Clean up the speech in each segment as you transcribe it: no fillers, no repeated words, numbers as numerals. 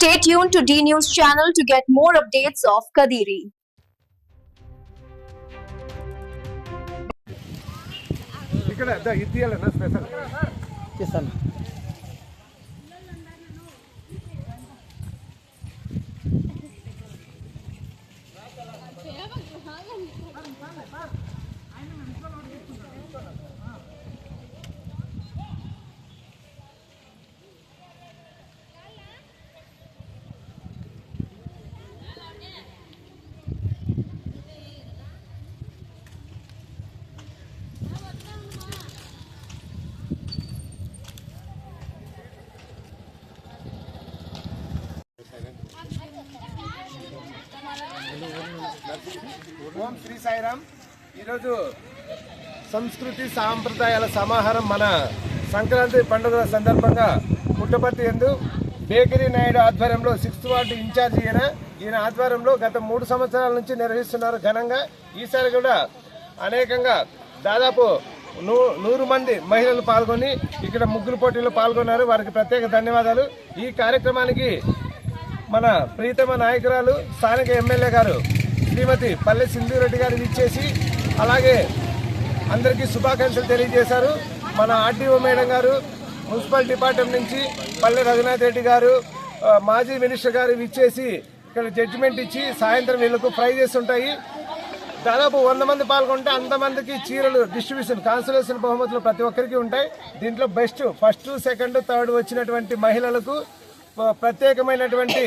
Stay tuned to D News channel to get more updates of Kadiri. ఇక్కడ ఇది తీయాలన్నా special చేస్తాను. ఓం శ్రీ సాయిరామ్. ఈరోజు సంస్కృతి సాంప్రదాయాల సమాహారం మన సంక్రాంతి పండుగల సందర్భంగా పుట్టపర్తి యందు బేకరీ నాయుడు ఆధ్వర్యంలో 6th వార్డు ఇన్ఛార్జ్ ఈయన ఆధ్వర్యంలో గత 3 సంవత్సరాల నుంచి నిర్వహిస్తున్నారు ఘనంగా. ఈసారి కూడా అనేకంగా దాదాపు 100 మంది మహిళలు పాల్గొని ఇక్కడ ముగ్గులు పోటీలో పాల్గొన్నారు. వారికి ప్రత్యేక ధన్యవాదాలు. ఈ కార్యక్రమానికి మన ప్రీతమ నాయకురాలు స్థానిక ఎమ్మెల్యే గారు శ్రీమతి పల్లె సింధురెడ్డి గారు ఇచ్చేసి అలాగే అందరికీ శుభాకాంక్షలు తెలియజేశారు. మన ఆర్డీఓ మేడం గారు, మున్సిపల్ డిపార్ట్మెంట్ నుంచి పల్లె రఘునాథ్ రెడ్డి గారు, మాజీ మినిస్టర్ గారు ఇచ్చేసి ఇక్కడ జడ్జిమెంట్ ఇచ్చి సాయంత్రం వీళ్ళకు ప్రైజెస్ ఉంటాయి. దాదాపు 100 మంది పాల్గొంటే అంతమందికి చీరలు డిస్ట్రిబ్యూషన్ కాన్సలేషన్ బహుమతులు ప్రతి ఒక్కరికి ఉంటాయి. దీంట్లో బెస్ట్ ఫస్ట్, సెకండ్, థర్డ్ వచ్చినటువంటి మహిళలకు ప్రత్యేకమైనటువంటి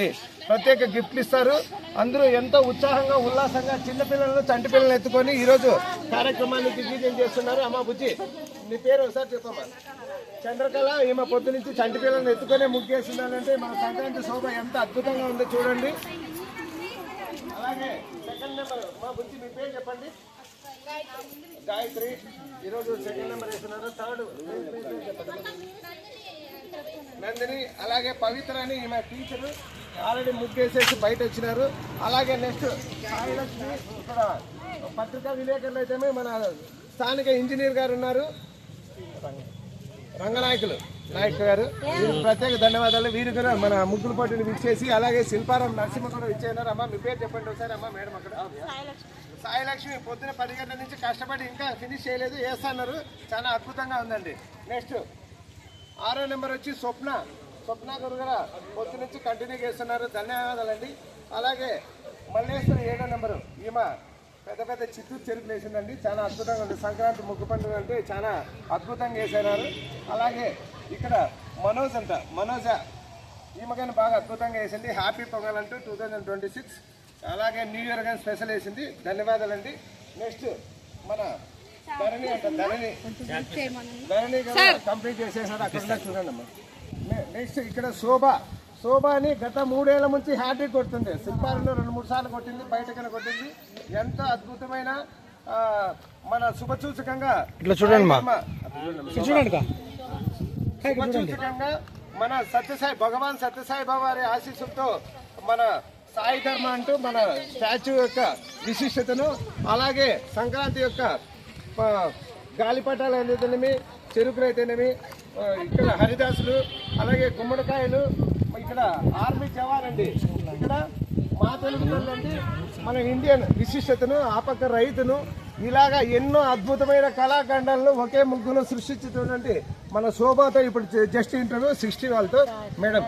ప్రత్యేక గిఫ్ట్లు ఇస్తారు. అందరూ ఎంతో ఉత్సాహంగా ఉల్లాసంగా చిన్నపిల్లలను చంటి పిల్లలను ఎత్తుకొని ఈరోజు కార్యక్రమాన్ని దిగ్విజయం చేస్తున్నారు. అమ్మ బుజ్జి, నీ పేరు ఒకసారి చెప్పమ్మా. చంద్రకళ ఈమె పొద్దు నుంచి చంటి పిల్లలను ఎత్తుకొని ముగ్గేస్తున్నానంటే మన సంక్రాంతి శోభ ఎంత అద్భుతంగా ఉందో చూడండి. అలాగే సెకండ్ నెంబర్ మా బుజ్జి, మీ పేరు చెప్పండి. గాయత్రి ఈరోజు సెకండ్ నెంబర్ వేస్తున్నారు. థర్డ్ నందిని, అలాగే పవిత్ర అని ఈమె టీచరు ఆల్రెడీ ముగ్గేసేసి బయట వచ్చినారు. అలాగే నెక్స్ట్ సాయిలక్ష్మి, ఇక్కడ పత్రికా విలేకరులు అయితే మన స్థానిక ఇంజనీర్ గారు ఉన్నారు, రంగనాయకులు నాయక్ గారు. వీరికి ప్రత్యేక ధన్యవాదాలు. వీరు కూడా మన ముగ్గుల పోటీని విచ్చేసి అలాగే శిల్పారాం నరసింహ కూడా విచ్చేన్నారు. అమ్మ మీ పేరు చెప్పండి ఒకసారి. అమ్మ మేడం అక్కడ సాయిలక్ష్మి పొద్దున 10 గంటల నుంచి కష్టపడి ఇంకా ఫినిష్ చేయలేదు, వేస్తున్నారు. చాలా అద్భుతంగా ఉందండి. నెక్స్ట్ 6వ నెంబర్ వచ్చి స్వప్న గారు కూడా పొద్దు నుంచి కంటిన్యూ చేస్తున్నారు. ధన్యవాదాలండి. అలాగే మల్లేశ్వరి 7వ నెంబరు, ఈమె పెద్ద చిత్తూరు చెరుకులు వేసిందండి. చాలా అద్భుతంగా ఉంది. సంక్రాంతి ముగ్గు పండుగ అంటే చాలా అద్భుతంగా వేసినారు. అలాగే ఇక్కడ మనోజ ఈమె కానీ బాగా అద్భుతంగా వేసింది. హ్యాపీ పొంగల్ అంటూ 2026. అలాగే న్యూ ఇయర్ కానీ స్పెషల్ వేసింది. ధన్యవాదాలండి. నెక్స్ట్ మన ధరణి కంప్లీట్ చేసేసారు. అక్కడ చూడండి అమ్మా. నెక్స్ట్ ఇక్కడ శోభ అని గత 3 ఏళ్ల నుంచి హ్యాట్రిక్ కొడుతుంది. శిల్పారంలో 2-3 సార్లు కొట్టింది, బయటకైనా కొట్టింది. ఎంతో అద్భుతమైన మన శుభసూచకంగా ఇట్లా చూడండి శుభసూచకంగా మన భగవాన్ సత్యసాయి బాబా వారి ఆశీస్సులతో మన సాయి ధర్మ అంటూ మన స్టాచ్యూ యొక్క విశిష్టతను, అలాగే సంక్రాంతి యొక్క గాలిపటాలు అయితేనేమి, చెరుకులు అయితేనేమి, ఇక్కడ హరిదాసులు, అలాగే గుమ్మడికాయలు, ఇక్కడ ఆర్మీ జవాన్ అండి, ఇక్కడ మా తెలుగు అండి, మన ఇండియన్ విశిష్టతను, ఆ పక్క రైతును, ఇలాగా ఎన్నో అద్భుతమైన కళాఖండాలను ఒకే ముగ్గులో సృష్టించుతున్నటువంటి మన శోభతో ఇప్పుడు జస్ట్ ఇంటర్వ్యూ 60 వాళ్ళతో. మేడం